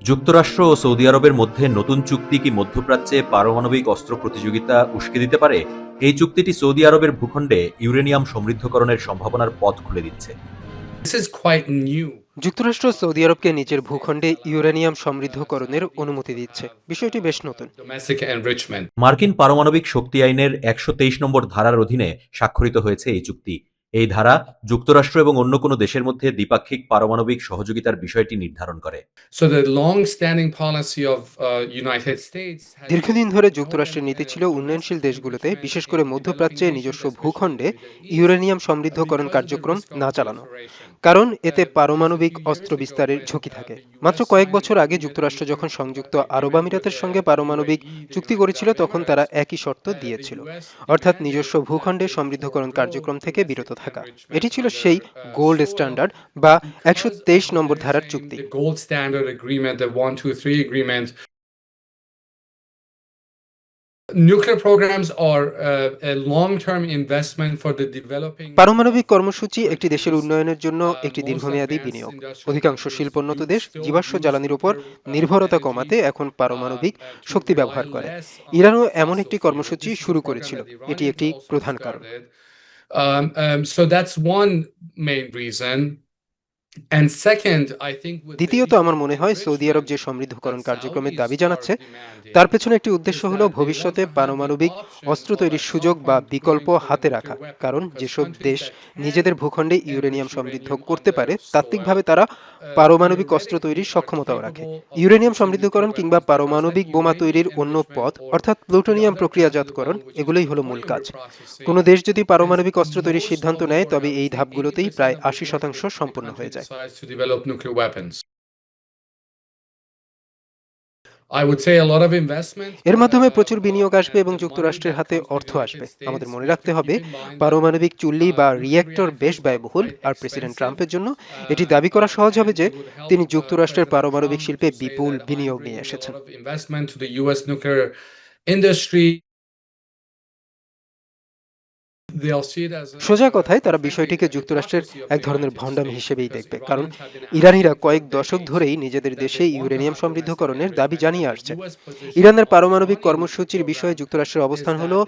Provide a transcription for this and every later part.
যুক্তরাষ্ট্র ও সৌদি আরবের মধ্যে নতুন চুক্তি কি মধ্যপ্রাচ্যে পারমাণবিক অস্ত্র প্রতিযোগিতা উস্কে দিতে পারে? এই চুক্তিটি সৌদি আরবের ভূখণ্ডে ইউরেনিয়াম সমৃদ্ধকরণের সম্ভাবনার পথ খুলে দিচ্ছে। This is quite new. যুক্তরাষ্ট্র সৌদি আরবকে নিজের ভূখণ্ডে ইউরেনিয়াম সমৃদ্ধকরণের অনুমতি দিচ্ছে। বিষয়টি বেশ নতুন। Domestic enrichment. মার্কিন পারমাণবিক শক্তি আইনের ১২৩ নম্বর ধারার অধীনে স্বাক্ষরিত হয়েছে এই চুক্তি। এই ধারা যুক্তরাষ্ট্র এবং অন্য কোনো দেশের মধ্যে দ্বিপাক্ষিক পারমাণবিক সহযোগিতার বিষয়টি নির্ধারণ করে। So the long-standing policy of United States has দীর্ঘদিন ধরে যুক্তরাষ্ট্রের নীতি ছিল উন্নয়নশীল দেশগুলোতে, বিশেষ করে মধ্যপ্রাচ্যে নিজস্ব ভূখণ্ডে ইউরেনিয়াম সমৃদ্ধকরণ কার্যক্রম না চালানো, কারণ এতে পারমাণবিক অস্ত্র বিস্তারের ঝুঁকি থাকে। মাত্র কয়েক বছর আগে যুক্তরাষ্ট্র যখন সংযুক্ত আরব আমিরাতের সঙ্গে পারমাণবিক চুক্তি করেছিল, তখন তারা একই শর্ত দিয়েছিল, অর্থাৎ নিজস্ব ভূখণ্ডে সমৃদ্ধকরণ কার্যক্রম থেকে বিরত থাকা। এটি ছিল সেই গোল্ড স্ট্যান্ডার্ড বা ১২৩ নম্বর ধারার চুক্তি। the gold standard agreement, the 123 agreement. Nuclear programs are a long-term investment for the developing. পারমাণবিক কর্মসূচি একটি দেশের উন্নয়নের জন্য একটি দীর্ঘমেয়াদী বিনিয়োগ। অধিকাংশ শিল্পোন্নত দেশ জীবাশ্ম জ্বালানির উপর নির্ভরতা কমাতে এখন পারমাণবিক শক্তি ব্যবহার করে। ইরানও এমন একটি কর্মসূচি শুরু করেছিল, এটি একটি প্রধান কারণ। So that's one main reason. And second, I think with the দ্বিতীয়ত, আমার মনে হয় সৌদি আরব যে সমৃদ্ধকরণ কার্যক্রমের দাবি জানাচ্ছে, তার পেছনে একটি উদ্দেশ্য হলো ভবিষ্যতে পারমাণবিক অস্ত্র তৈরির সুযোগ বা বিকল্প হাতে রাখা। কারণ যেসব দেশ নিজেদের ভূখণ্ডে ইউরেনিয়াম সমৃদ্ধ করতে পারে, তাত্ত্বিকভাবে তারা পারমাণবিক অস্ত্র তৈরির সক্ষমতাও রাখে। ইউরেনিয়াম সমৃদ্ধকরণ কিংবা পারমাণবিক বোমা তৈরির অন্য পথ, অর্থাৎ প্লুটোনিয়াম প্রক্রিয়াজাতকরণ, এগুলোই হলো মূল কাজ। কোনো দেশ যদি পারমাণবিক অস্ত্র তৈরির সিদ্ধান্ত নেয়, তবে এই ধাপগুলোতেই প্রায় ৮০% সম্পন্ন হয়ে যায়। decides to develop nuclear weapons. I would say a lot of investment. এর মাধ্যমে প্রচুর বিনিয়োগ আসবে এবং যুক্তরাষ্ট্রের হাতে অর্থ আসবে। আমাদের মনে রাখতে হবে, পারমাণবিক চুল্লি বা রিঅ্যাক্টর বেশ ব্যয়বহুল, আর প্রেসিডেন্ট ট্রাম্পের জন্য এটি দাবি করা সহজ হবে যে তিনি যুক্তরাষ্ট্রের পারমাণবিক শিল্পে বিপুল বিনিয়োগ নিয়ে এসেছেন। Investment to the US nuclear industry. They'll see it as সোজা কথায় তারা বিষয়টিকে যুক্তরাষ্ট্রের এক ধরনের ভণ্ডামি হিসেবেই দেখবে, কারণ ইরানিরা কয়েক দশক ধরেই নিজেদের দেশে ইউরেনিয়াম সমৃদ্ধকরণের দাবি জানিয়ে আসছে। ইরানের পারমাণবিক কর্মসূচির বিষয়ে যুক্তরাষ্ট্রের অবস্থান হলো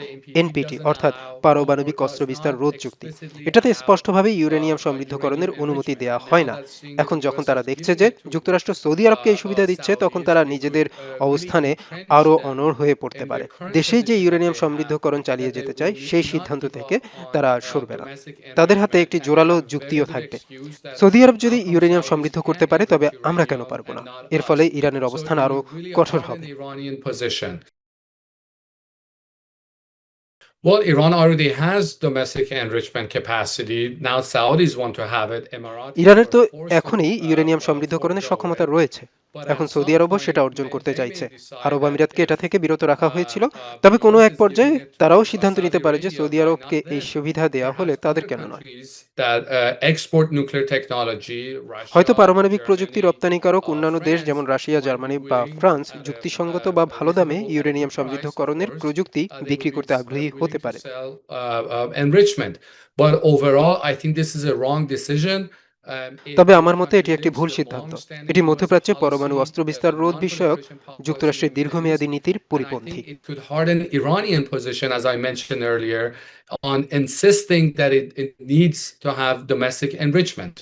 এনপিটি, অর্থাৎ পারমাণবিক অস্ত্র বিস্তার রোধ চুক্তি। এটাতে স্পষ্টভাবে ইউরেনিয়াম সমৃদ্ধকরণের অনুমতি দেওয়া হয় না। এখন যখন তারা দেখছে যে যুক্তরাষ্ট্র সৌদি আরবকে এই সুবিধা দিচ্ছে, তখন তারা নিজেদের অবস্থানে আরো অনড় হয়ে পড়তে পারে। দেশেই যে ইউরেনিয়াম সমৃদ্ধকরণ চালিয়ে যেতে চায়, সেই সিদ্ধান্ত থেকে তারা সরবে না। তাদের হাতে একটি জোরালো যুক্তিও থাকবে। সৌদি আরব যদি ইউরেনিয়াম সমৃদ্ধ করতে পারে, তবে আমরা কেন পারবো না? এর ফলে ইরানের অবস্থান আরো কঠোর হবে। Well, Iran already has domestic enrichment capacity. Now Saudis want to have it. Emiratis ইরানের তো were forced to, এখনই ইউরেনিয়াম সমৃদ্ধকরণের forego সক্ষমতা it. রয়েছে। But এখন at সৌদি some আরবও point, সেটা অর্জন করতে they চাইছে। may decide আরব that আমিরাতকে এটা if থেকে বিরত রাখা হয়েছিল, the তবে কোনো US এক is পর্যায়ে giving it to তারাও সিদ্ধান্ত Saudi নিতে পারে যে Arabia, সৌদি why আরবকে not এই them? সুবিধা দেওয়া হলে Perhaps তাদের other কেন নয়। countries that export nuclear technology, হয়তো Russia, পারমাণবিক প্রযুক্তি Germany, রপ্তানিকারক অন্যান্য দেশ France, যেমন রাশিয়া, might be জার্মানি বা willing ফ্রান্স at a যুক্তিসঙ্গত বা ভালো দামে reasonable and a uranium good price, of সমৃদ্ধকরণের course. প্রযুক্তি They বিক্রি would be করতে আগ্রহী willing হতে to পারে। sell enrichment. But overall, I think this is a wrong decision. তবে It আমার মতে এটি একটি contradicts ভুল the সিদ্ধান্ত। long-standing এটি US মধ্যপ্রাচ্যে policy, পরমাণু অস্ত্র বিস্তার the রোধ বিষয়ক non-proliferation policy যুক্তরাষ্ট্রের in place. দীর্ঘমেয়াদী নীতির And I পরিপন্থী। think it could harden Iranian position, as I mentioned earlier, on insisting that it needs to have domestic enrichment.